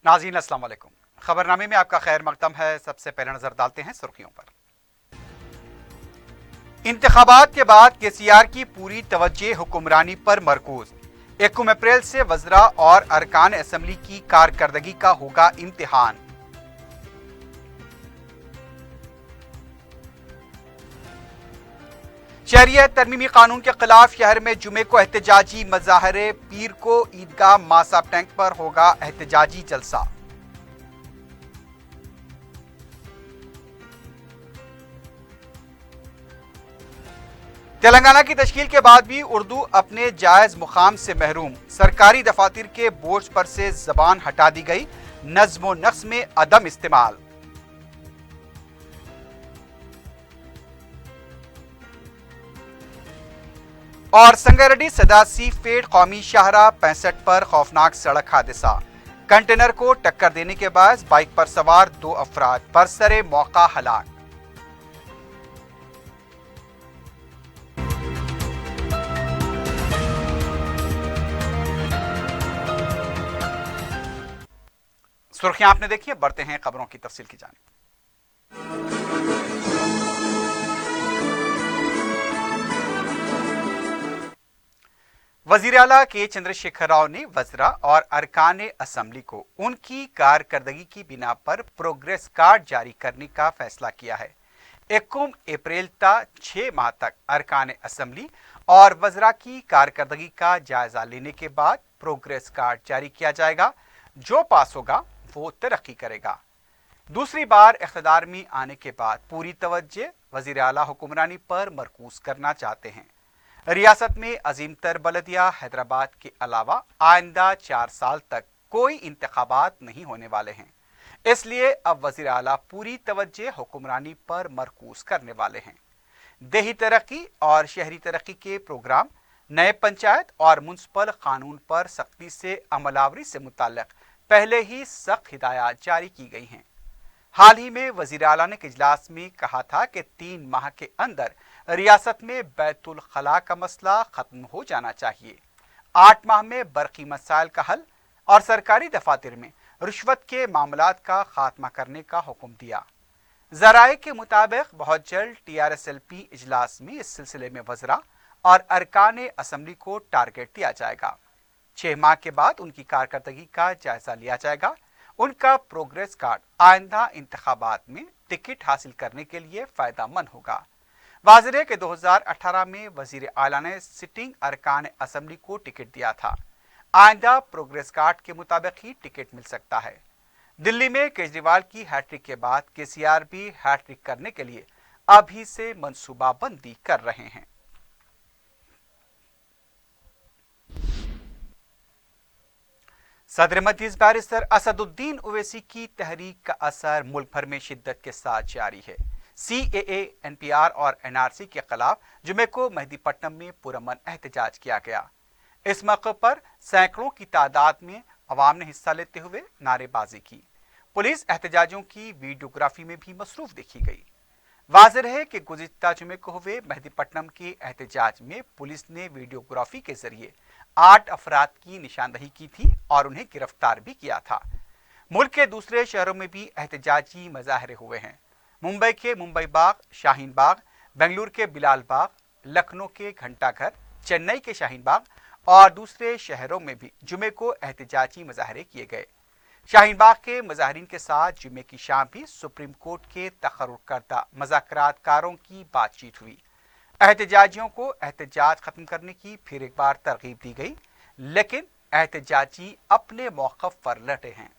नाज़रीन अस्सलाम वालेकुम। खबरनामे में आपका खैर मकदम है। सबसे पहले नजर डालते हैं सुर्खियों पर। इंतखाबात के बाद केसीआर की पूरी तवज्जो हुक्मरानी पर मरकूज। 1 अप्रैल से वज़रा और अरकान असम्बली की कारकर्दगी का होगा इम्तिहान। शहरियत तरमीमी कानून के खिलाफ शहर में जुमे को एहतजाजी मजाहरे। पीर को ईदगाह मासाब टैंक पर होगा एहतजाजी जलसा। तेलंगाना की तश्कील के बाद भी उर्दू अपने जायज मुकाम से महरूम। सरकारी दफातर के बोर्ड पर से जबान हटा दी गई। नज्म नक्श में अदम इस्तेमाल। और संगारेड्डी सदासी फेड कौमी शाहरा 65 पर खौफनाक सड़क हादसा। कंटेनर को टक्कर देने के बाद बाइक पर सवार 2 अफराद बरसरे मौका हलाक। सुर्खियां आपने देखी है, बढ़ते हैं खबरों की तफसील की जानिब। वजीर आला के चंद्रशेखर राव ने वज़रा और अरकान असम्बली को उनकी कारकर्दगी की बिना पर प्रोग्रेस कार्ड जारी करने का फैसला किया है। 1 अप्रैल तक 6 माह तक अरकान असम्बली और वज़रा की कारकर्दगी का जायजा लेने के बाद प्रोग्रेस कार्ड जारी किया जाएगा। जो पास होगा वो तरक्की करेगा। दूसरी बार इख्तिदार में आने के बाद पूरी तवज्जो वज़ीर आला हुक्मरानी पर मरकूज करना चाहते हैं। रियासत में अजीम तर बलदिया हैदराबाद के अलावा आइंदा 4 साल तक कोई इंतखाबात नहीं होने वाले हैं। इसलिए अब वज़ीर आला पूरी तवज्जो हुक्मरानी पर मरकूज करने वाले हैं। देही तरक्की और शहरी तरक्की के प्रोग्राम, नए पंचायत और म्युनिसिपल कानून पर सख्ती से अमलावरी से मुताल्लिक पहले ही सख्त हिदायत जारी की गई हैं। हाल ही में वज़ीर आला ने इजलास में कहा था कि 3 माह के अंदर रियासत में बैतुल खला का मसला खत्म हो जाना चाहिए। 8 माह में बरकी मसाइल का हल और सरकारी दफातर में रिश्वत के मामलात का खात्मा करने का हुक्म दिया। जराए के मुताबिक बहुत जल्द TRSLP इजलास में इस सिलसिले में वज़रा और अरकान असम्बली को टारगेट दिया जाएगा। 6 माह के बाद उनकी कारकर्दगी का जायजा लिया जाएगा। उनका प्रोग्रेस कार्ड आइंदा इंतखाबात में टिकट हासिल करने के लिए फायदेमंद होगा। वाज़ेह है कि 2018 में वज़ीर आला ने सिटिंग अरकान असम्बली को टिकट दिया था। आइंदा प्रोग्रेस कार्ड के मुताबिक ही टिकट मिल सकता है। दिल्ली में केजरीवाल की हैट्रिक के बाद केसीआर भी हैट्रिक करने के लिए अभी से मंसूबाबंदी कर रहे हैं। सदर मजलिस बैरिस्टर असदुद्दीन ओवैसी की तहरीक का असर मुल्क भर में शिद्दत के साथ जारी है। CAA, NPR और NRC के खिलाफ जुमे को मेहदीपट्टनम में पुरअमन एहतजाज किया गया। इस मौके पर सैकड़ों की तादाद में अवाम ने हिस्सा लेते हुए नारेबाजी की। पुलिस एहतजाजियों की वीडियोग्राफी में भी मसरूफ देखी गई। वाज़ेह है कि गुज़िश्ता जुमे को हुए मेहदीपट्टनम के एहतजाज में पुलिस ने वीडियोग्राफी के जरिए 8 अफराद की निशानदही की थी और उन्हें गिरफ्तार भी किया था। मुल्क के दूसरे शहरों में भी एहतजाजी मुजाहरे हुए हैं। मुंबई के मुंबई बाग, शाहीन बाग, बेंगलुरु के बिलाल बाग, लखनऊ के घंटाघर, चेन्नई के शाहीन बाग और दूसरे शहरों में भी जुमे को एहतजाजी मुजाहरे किए गए। शाहीन बाग के मुजाहरीन के साथ जुमे की शाम भी सुप्रीम कोर्ट के तकर्रुर करदा मुज़ाकरातकारों की बातचीत हुई। एहतजाजियों को एहतजाज खत्म करने की फिर एक बार तरगीब दी गई, लेकिन एहतजाजी अपने मौक़िफ़ पर लटे हैं।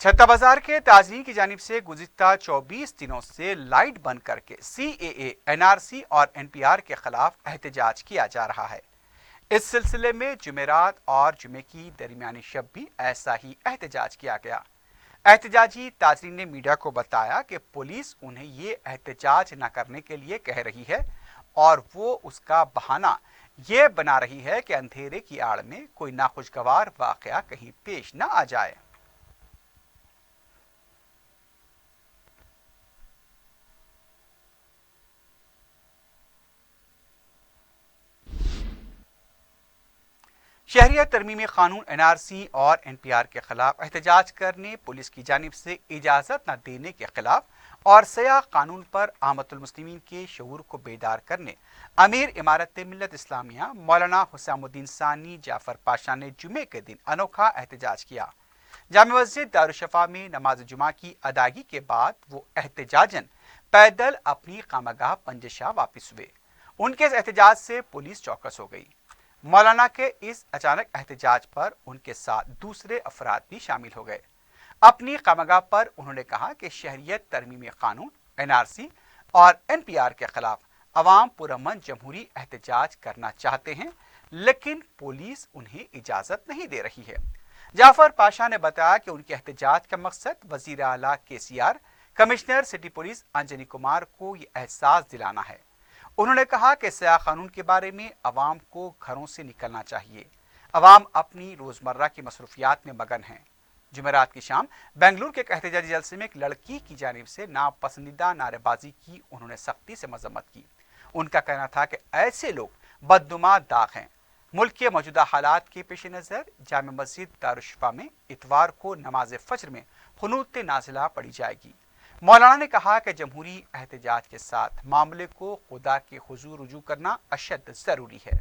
छत्ता बाजार के ताजरीन की जानिब से गुज़िश्ता 24 दिनों से लाइट बंद करके CAA, NRC और NPR के खिलाफ एहतजाज किया जा रहा है। इस सिलसिले में जुमेरात और जुमे की दरमियानी शब भी ऐसा ही एहतजाज किया गया। एहतजाजी ताजरीन ने मीडिया को बताया कि पुलिस उन्हें ये एहतजाज न करने के लिए कह रही है और वो उसका बहाना ये बना रही है कि अंधेरे की आड़ में कोई नाखुशगवार वाकया कहीं पेश न आ जाए। शहरियत तरमीमी कानून NRC और NPR के खिलाफ एहतजाज करने पुलिस की जानिब से इजाज़त न देने के खिलाफ और सयाह कानून पर आमतुल मुस्लिमीन के शऊर को बेदार करने अमीर इमारत मिल्लत इस्लामिया मौलाना हुसैमुद्दीन सानी जाफर पाशा ने जुमे के दिन अनोखा एहतजाज किया। जामे मस्जिद दारुशफा में नमाज जुमा की अदायगी के बाद वो एहतजाजन पैदल अपनी खामगाह पंजशाह वापस हुए। उनके इस एहतजाज से पुलिस चौकस हो गई। मौलाना के इस अचानक एहतजाज पर उनके साथ दूसरे अफराद भी शामिल हो गए। अपनी खामगाह पर उन्होंने कहा कि शहरियत तरमीमी कानून NRC और NPR के खिलाफ अवाम पुरअमन जमहूरी एहतजाज करना चाहते हैं, लेकिन पुलिस उन्हें इजाजत नहीं दे रही है। जाफर पाशा ने बताया कि उनके एहतजाज का मकसद वजीर आला KCR, commissioner city police Anjani Kumar को ये एहसास दिलाना है। उन्होंने कहा कि सयाह कानून के बारे में अवाम को घरों से निकलना चाहिए। अवाम अपनी रोजमर्रा की मसरूफियात में मगन हैं। जुमेरात की शाम बेंगलुरु के एक एहतजाजी जलसे में एक लड़की की जानिब से नापसंदीदा नारेबाजी की उन्होंने सख्ती से मजम्मत की। उनका कहना था कि ऐसे लोग बददुमा दाग हैं। मुल्क के मौजूदा हालात के पेश नज़र जामे मस्जिद दारुशफा में इतवार को नमाज फज्र में खुनूत नाजिला पढ़ी जाएगी। मौलाना ने कहा कि जमहूरी एहतजाज के साथ मामले को खुदा के हुजूर रुजू करना अशद जरूरी है।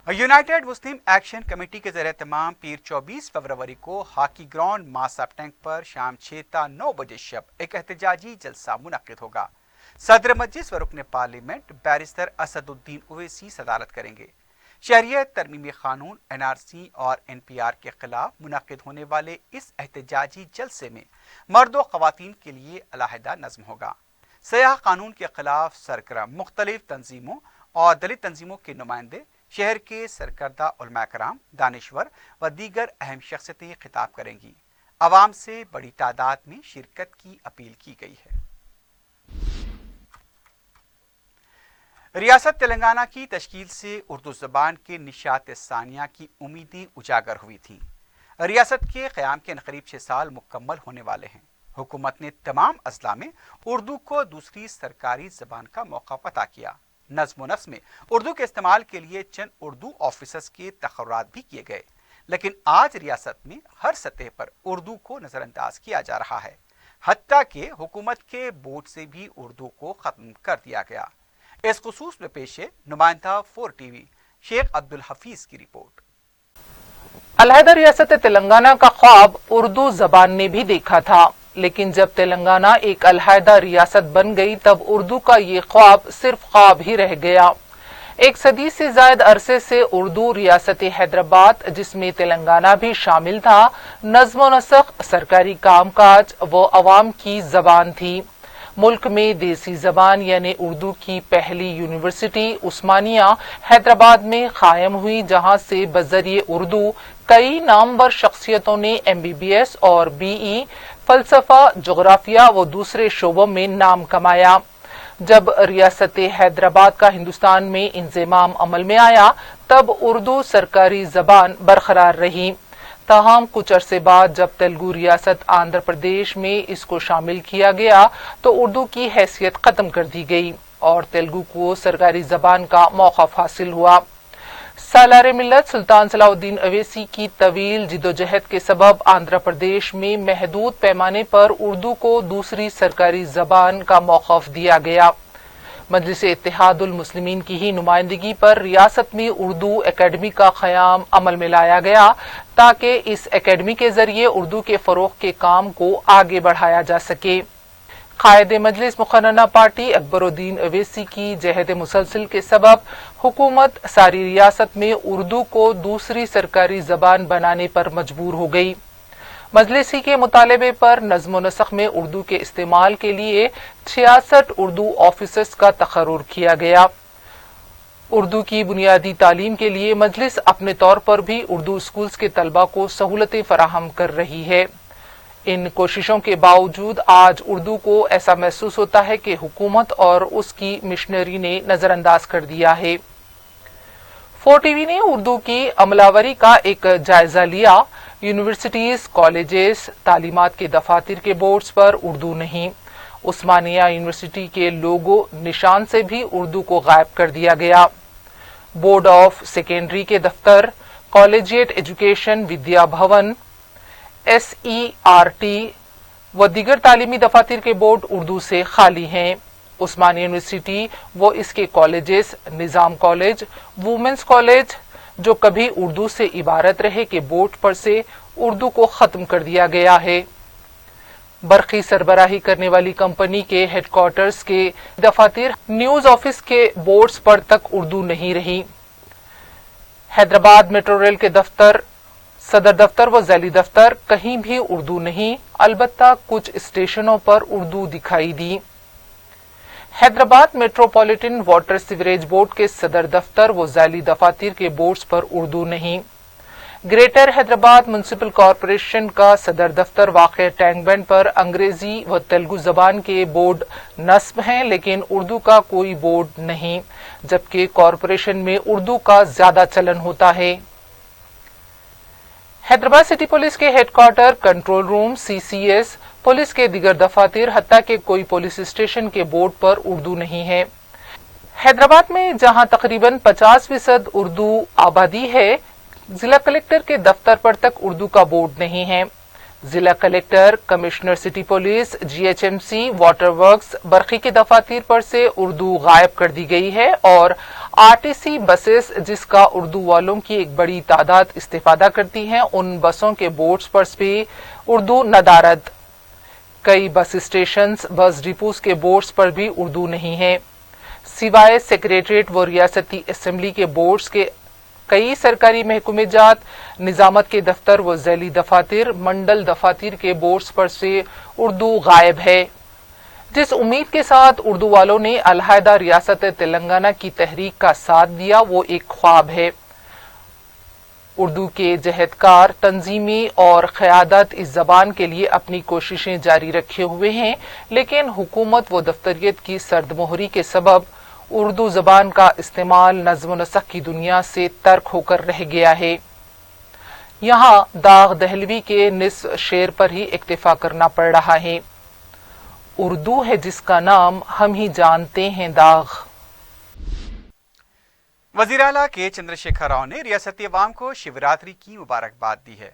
यूनाइटेड मुस्लिम एक्शन कमेटी के ज़रिए तमाम पीर 24 फरवरी को हॉकी ग्राउंड मासाब टैंक पर शाम 6 ता 9 बजे शब एक एहतजाजी जलसा मुनक्किद होगा। सदर मजलिस व रुकन पार्लियामेंट बैरिस्टर असदुद्दीन ओवैसी सदारत करेंगे। शहरियत तरमीमी कानून NRC और NPR के खिलाफ मुनक्किद होने वाले इस एहतजाजी जलसे में मर्द व खवातीन के लिए अलहदा नज़्म होगा। सयाह कानून के खिलाफ सरगर्म मुख्तलिफ तंजीमों और दलित तंजीमों के नुमाइंदे, शहर के सरकर्दा उलमा कराम, दानिश्वर व दीगर अहम शख्सियतें खिताब करेंगी। आवाम से बड़ी तादाद में शिरकत की अपील की गई है। रियासत तेलंगाना की तश्कील से उर्दू ज़बान के निशात सानिया की उम्मीदें उजागर हुई थीं। रियासत के क़याम के करीब 6 साल मुकम्मल होने वाले हैं। हुकूमत ने तमाम अजला में उर्दू को दूसरी सरकारी ज़बान का मौका अता किया। नज़्म व नस्र में उर्दू के इस्तेमाल के लिए चंद उर्दू ऑफिसर्स के तक़र्रुरात भी किए गए, लेकिन आज रियासत में हर सतह पर उर्दू को नज़रअंदाज किया जा रहा है। हत्ता कि हुकूमत के बोर्ड से भी उर्दू को ख़त्म कर दिया गया। इस खुसूस में पेश है नुमाइंदा 4 TV शेख अब्दुल हफीज की रिपोर्ट। अलहदा रियासत तेलंगाना का ख्वाब उर्दू जबान ने भी देखा था, लेकिन जब तेलंगाना एक अलहदा रियासत बन गई तब उर्दू का ये ख्वाब सिर्फ ख्वाब ही रह गया। एक सदी से जायद अरसे से उर्दू रियासत हैदराबाद, जिसमें तेलंगाना भी शामिल था, नज़्म व नस्ख, सरकारी कामकाज व अवाम की जबान थी। मुल्क में देसी जबान यानी उर्दू की पहली यूनिवर्सिटी उस्मानिया हैदराबाद में कायम हुई, जहां से बजरिए उर्दू कई नामवर शख्सियतों ने MBBS और BE, फलसफा, जोग्राफिया व दूसरे शोबों में नाम कमाया। जब रियासत हैदराबाद का हिंदुस्तान में इंज़माम अमल में आया तब उर्दू सरकारी जबान बरकरार रही। ताहम कुछ अरसे बाद जब तेलुगु रियासत आंध्र प्रदेश में इसको शामिल किया गया तो उर्दू की हैसियत खत्म कर दी गई और तेलुगु को सरकारी जबान का मौक़िफ़ हासिल हुआ। सालारे मिल्लत सुल्तान सलाउद्दीन अवैसी की तवील जिदोजहद के सबब आंध्र प्रदेश में महदूद पैमाने पर उर्दू को दूसरी सरकारी जबान का मौक़िफ़ दिया गया। मजलिस इत्तेहादुल मुस्लिमीन की ही नुमाइंदगी पर रियासत में उर्दू एकेडमी का क़याम अमल में लाया गया ताकि इस एकेडमी के जरिए उर्दू के फ़रोग़ के काम को आगे बढ़ाया जा सके। कायदे मजलिस मुक़न्नना पार्टी अकबरुद्दीन अवैसी की जहद मुसलसल के सबब हुकूमत सारी रियासत में उर्दू को दूसरी सरकारी जबान बनाने पर मजबूर हो गई। मजलिसी के मुतालबे पर नज़्म व नस्ख में उर्दू के इस्तेमाल के लिए 66 उर्दू ऑफिसर्स का तक़र्रुर किया गया। उर्दू की बुनियादी तालीम के लिए मजलिस अपने तौर पर भी उर्दू स्कूल्स के तलबा को सहूलतें फराहम कर रही है। इन कोशिशों के बावजूद आज उर्दू को ऐसा महसूस होता है कि हुकूमत और उसकी मिशनरी ने नजरअंदाज कर दिया है। 4 TV ने उर्दू की अमलावरी का एक जायजा लिया। यूनिवर्सिटीज, कॉलेजेस, तालीमात के दफातर के बोर्ड्स पर उर्दू नहीं, उस्मानिया यूनिवर्सिटी के लोगो निशान से भी उर्दू को गायब कर दिया गया। बोर्ड ऑफ सेकेंडरी के दफ्तर, collegiate education Vidya Bhavan, SERT व दीगर तालीमी दफातर के बोर्ड उर्दू से खाली हैं। उस्मानिया यूनिवर्सिटी व इसके कॉलेजेस निजाम कॉलेज, वुमेन्स कॉलेज जो कभी उर्दू से इबारत रहे के बोर्ड पर से उर्दू को खत्म कर दिया गया है। बरकी सरबराही करने वाली कंपनी के हेडक्वार्टर्स के दफातर, न्यूज ऑफिस के बोर्ड्स पर तक उर्दू नहीं रही। हैदराबाद मेट्रो रेल के दफ्तर, सदर दफ्तर व जैली दफ्तर कहीं भी उर्दू नहीं, अलबत्ता कुछ स्टेशनों पर उर्दू दिखाई दी। Hyderabad metropolitan water sewerage board के सदर दफ्तर व जैली दफातर के बोर्ड्स पर उर्दू नहीं। ग्रेटर हैदराबाद म्युनिसिपल कॉरपोरेशन का सदर दफ्तर वाक़ टैंक बैंड पर अंग्रेजी व तेलुगु जबान के बोर्ड नस्ब हैं, लेकिन उर्दू का कोई बोर्ड नहीं, जबकि कॉरपोरेशन में उर्दू का ज्यादा चलन होता है। हैदराबाद सिटी पुलिस के headquarter, control room, CCS, police के दिगर दफातर, हत्ता के कोई पुलिस स्टेशन के बोर्ड पर उर्दू नहीं है। हैदराबाद में जहां तकरीबन 50% उर्दू आबादी है, जिला कलेक्टर के दफ्तर पर तक उर्दू का बोर्ड नहीं है। जिला collector, commissioner city police, GHMC, water works, बरकी के दफातर पर से उर्दू गायब कर दी गई है और RTC बसेस जिसका उर्दू वालों की एक बड़ी तादाद इस्तेफादा करती हैं, उन बसों के बोर्ड्स पर भी उर्दू नदारद। कई बस स्टेशन, बस डिपोज के बोर्ड्स पर भी उर्दू नहीं है। सिवाय सेक्रेटरीट व रियासती असेंबली के बोर्ड्स के कई सरकारी महकमे जात, निजामत के दफ्तर व जैली दफातर, मंडल दफातर के बोर्ड्स पर से उर्दू गायब है। जिस उम्मीद के साथ उर्दू वालों ने अलहदा रियासत तेलंगाना की तहरीक का साथ दिया, वो एक ख्वाब है। उर्दू के जहदकार, तंजीमी और क़यादत इस जबान के लिए अपनी कोशिशें जारी रखे हुए हैं, लेकिन हुकूमत व दफ्तरियत की सर्दमोहरी के सबब उर्दू जबान का इस्तेमाल नज़्म नस्ख की दुनिया से तर्क होकर रह गया है। यहाँ दाग दहलवी के निस्फ शेर पर ही इक्तिफा करना पड़ रहा है। उर्दू है जिसका नाम हम ही जानते हैं दाग। वज़ीर आला के चंद्रशेखर राव ने रियासती अवाम को शिवरात्रि की मुबारकबाद दी है।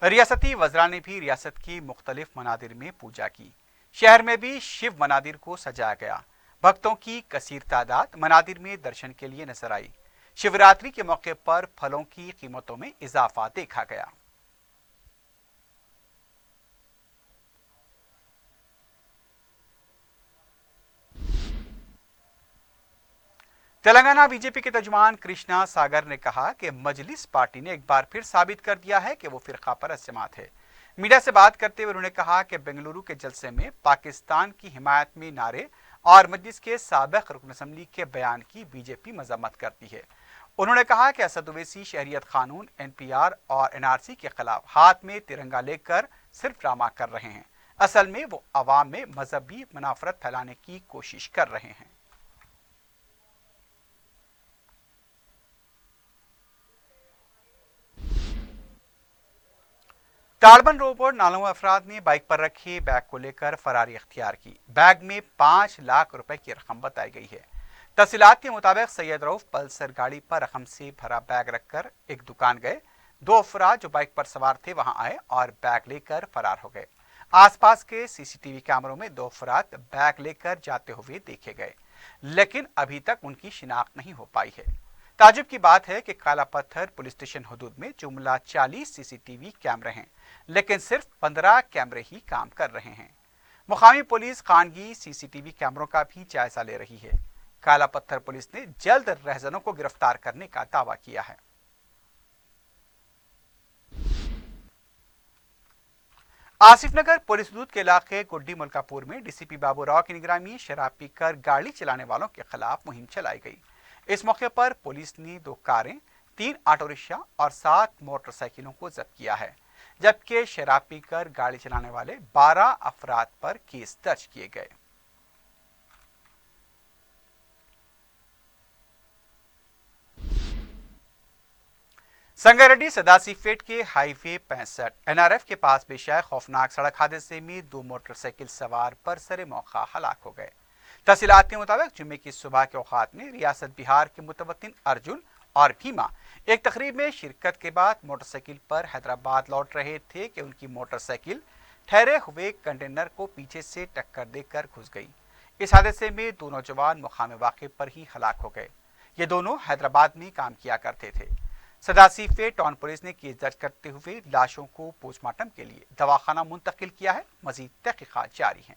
रियासती वज़रा ने भी रियासत की मुख्तलिफ मनादिर में पूजा की। शहर में भी शिव मनादिर को सजाया गया। भक्तों की कसीर तादाद मनादिर में दर्शन के लिए नजर आई। शिवरात्रि के मौके पर फलों की कीमतों में इजाफा देखा गया। तेलंगाना बीजेपी के तर्जुमान कृष्णा सागर ने कहा कि मजलिस पार्टी ने एक बार फिर साबित कर दिया है कि वो फिरका परस्त जमात है। मीडिया से बात करते हुए उन्होंने कहा कि बेंगलुरु के जलसे में पाकिस्तान की हिमायत में नारे और मजलिस के साबिक रुकन असम्बली के बयान की बीजेपी मजम्मत करती है। उन्होंने कहा कि असद ओवैसी शहरियत कानून, NPR और NRC के खिलाफ हाथ में तिरंगा लेकर सिर्फ ड्रामा कर रहे हैं। असल में वो अवाम में मजहबी मुनाफरत फैलाने की कोशिश कर रहे हैं। ताड़बन रोड पर नालवा अफराद ने बाइक पर रखे बैग को लेकर फरारी अख्तियार की। बैग में 5 लाख रुपए की रकम बताई गई है। तफसीलात के मुताबिक सैयद रऊफ पल्सर गाड़ी पर रकम से भरा बैग रखकर एक दुकान गए। 2 अफराद जो बाइक पर सवार थे वहां आए और बैग लेकर फरार हो गए। आसपास के CCTV कैमरों में 2 अफराद बैग लेकर जाते हुए देखे गए, लेकिन अभी तक उनकी शिनाख्त नहीं हो पाई है। ताजुब की बात है कि काला पत्थर पुलिस स्टेशन हदूद में जुमला 40 CCTV कैमरे हैं, लेकिन सिर्फ 15 कैमरे ही काम कर रहे हैं। मुकामी पुलिस खानगी CCTV कैमरों का भी जायजा ले रही है। काला पत्थर पुलिस ने जल्द रहजनों को गिरफ्तार करने का दावा किया है। आसिफ नगर पुलिस हदूद के इलाके गुड्डी मुल्कापुर में DCP बाबूराव की निगरानी में शराब पीकर गाड़ी चलाने वालों के खिलाफ मुहिम चलाई गई। इस मौके पर पुलिस ने 2 कारें, 3 ऑटो रिक्शा और 7 मोटरसाइकिलों को जब्त किया है, जबकि शराब पीकर गाड़ी चलाने वाले 12 अफराद पर केस दर्ज किए गए। संगारेड्डी सदासीपेट के हाईवे 65 एनआरएफ के पास पेश आए खौफनाक सड़क हादसे में 2 मोटरसाइकिल सवार बरसरे मौका हलाक हो गए। तफसीलात के मुताबिक जुम्मे की सुबह के औकात में रियासत बिहार के मुतवत्तिन अर्जुन और भीमा एक तकरीब में शिरकत के बाद मोटरसाइकिल पर हैदराबाद लौट रहे थे कि उनकी मोटरसाइकिल ठहरे हुए कंटेनर को पीछे से टक्कर देकर घुस गई। इस हादसे में 2 नौजवान मुकाम वाक़े पर ही हलाक हो गए। ये दोनों हैदराबाद में काम किया करते थे। सदासीपेट टाउन पुलिस ने केस दर्ज करते हुए लाशों को पोस्टमार्टम के लिए दवाखाना मुंतकिल किया है। मजीद तहकीकात जारी हैं।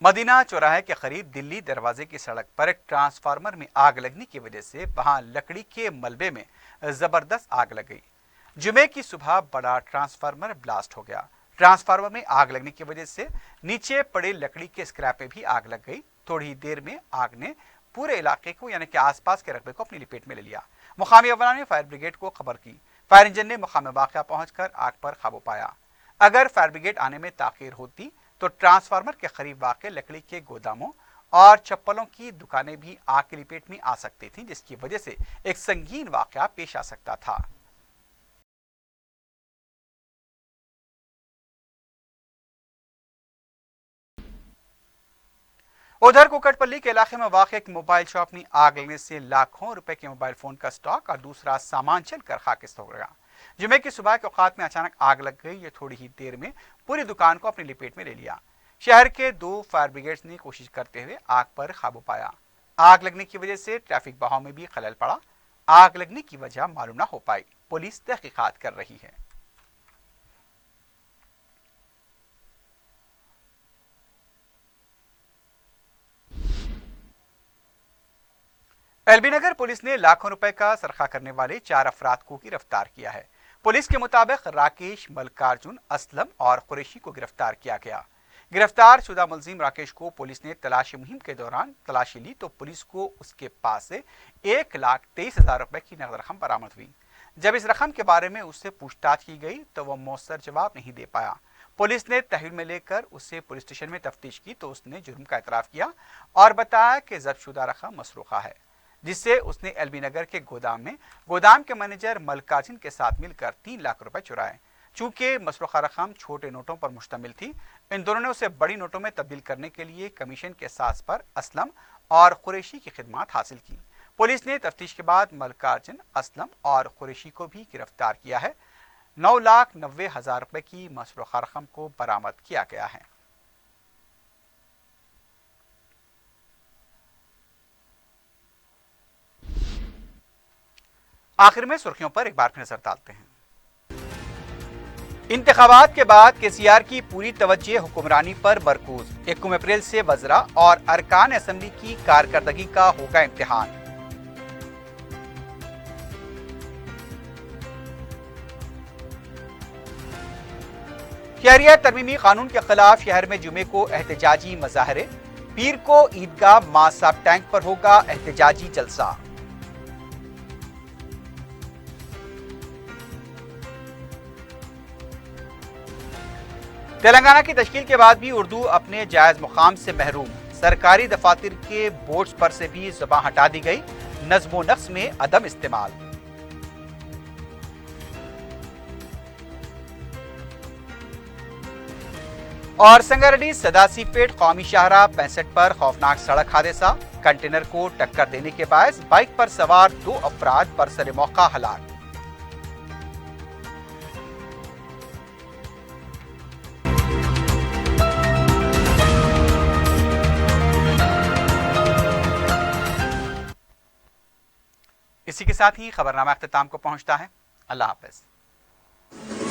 मदीना चौराहे के करीब दिल्ली दरवाजे की सड़क पर एक ट्रांसफार्मर में आग लगने की वजह से वहां लकड़ी के मलबे में जबरदस्त आग लग गई। जुमे की सुबह बड़ा ट्रांसफार्मर ब्लास्ट हो गया। ट्रांसफार्मर में आग लगने की वजह से नीचे पड़े लकड़ी के स्क्रैप में भी आग लग गई। थोड़ी ही देर में आग ने पूरे इलाके को यानी कि आसपास के रकबे को अपनी लपेट में ले लिया। मुकामी अवाम ने फायर ब्रिगेड को खबर की। फायर इंजन ने मुकाम वाक़या पहुंचकर आग पर काबू पाया। अगर फायर ब्रिगेड आने में ताखीर होती तो ट्रांसफार्मर के करीब वाक़ लकड़ी के गोदामों और चप्पलों की दुकानें भी आग की लपेट में आ सकती थीं, जिसकी वजह से एक संगीन वाक़या पेश आ सकता था। उधर कुकटपल्ली के इलाके में वाक़ एक मोबाइल शॉप में आग लगने से लाखों रुपए के मोबाइल फोन का स्टॉक और दूसरा सामान जलकर खाकिस्त हो गया। जुमे की सुबह के औकात में अचानक आग लग गई। ये थोड़ी ही देर में पूरी दुकान को अपनी लपेट में ले लिया। शहर के 2 फायर ब्रिगेड्स ने कोशिश करते हुए आग पर काबू पाया। आग लगने की वजह से ट्रैफिक बहाव में भी खलल पड़ा। आग लगने की वजह मालूम न हो पाई। पुलिस तहकीकात कर रही है। एलबी नगर पुलिस ने लाखों रुपए का सरखा करने वाले 4 अफराद को गिरफ्तार किया है। पुलिस के मुताबिक राकेश, मल्लिकार्जुन, असलम और कुरैशी को गिरफ्तार किया गया। गिरफ्तार शुदा मुलजिम राकेश को पुलिस ने तलाशी मुहिम के दौरान तलाशी ली तो पुलिस को उसके पास से 1,23,000 रुपए की नकद रकम बरामद हुई। जब इस रकम के बारे में उससे पूछताछ की गई तो वह मौसर जवाब नहीं दे पाया। पुलिस ने तहवील में लेकर उससे पुलिस स्टेशन में तफ्तीश की तो उसने जुर्म का एतराफ किया और बताया कि जब्तशुदा रकम मसरूका है, जिससे उसने एलबी नगर के गोदाम के मैनेजर मल्लिकार्जुन के साथ मिलकर 3 लाख रुपए चुराए। चूंकि मसरूका रकम छोटे नोटों पर मुश्तमिल थी, इन दोनों ने उसे बड़ी नोटों में तब्दील करने के लिए कमीशन के साज पर असलम और कुरैशी की खिदमत हासिल की। पुलिस ने तफ्तीश के बाद मल्लिकार्जुन, असलम और कुरैशी को भी गिरफ्तार किया है। 9,90,000 रुपए की मसरूका रकम को बरामद किया गया है। आखिर में सुर्खियों पर एक बार फिर नजर डालते हैं। इंतखाबात के बाद केसीआर की पूरी तवज्जो हुक्मरानी पर मरकूज। 1 अप्रैल से वज़रा और अरकान असेंबली की कारकर्दगी का होगा इम्तिहान। शहरियत तरमीमी कानून के खिलाफ शहर में जुमे को एहतजाजी मजाहरे। पीर को ईदगाह मां साहब टैंक पर होगा एहतजाजी जलसा। तेलंगाना की तश्कील के बाद भी उर्दू अपने जायज मुकाम से महरूम। सरकारी दफातर के बोर्ड्स पर से भी ज़बान हटा दी गई। नज़्म व नक्श में अदम इस्तेमाल। और संगारेड्डी सदासीपेट कौमी शाहराह 65 पर खौफनाक सड़क हादसा। कंटेनर को टक्कर देने के बायस बाइक पर सवार 2 अफराद बरसरे मौका हलाक। इसी के साथ ही खबरनामा अख्ताम को पहुंचता है। अल्लाह हाफ़िज़।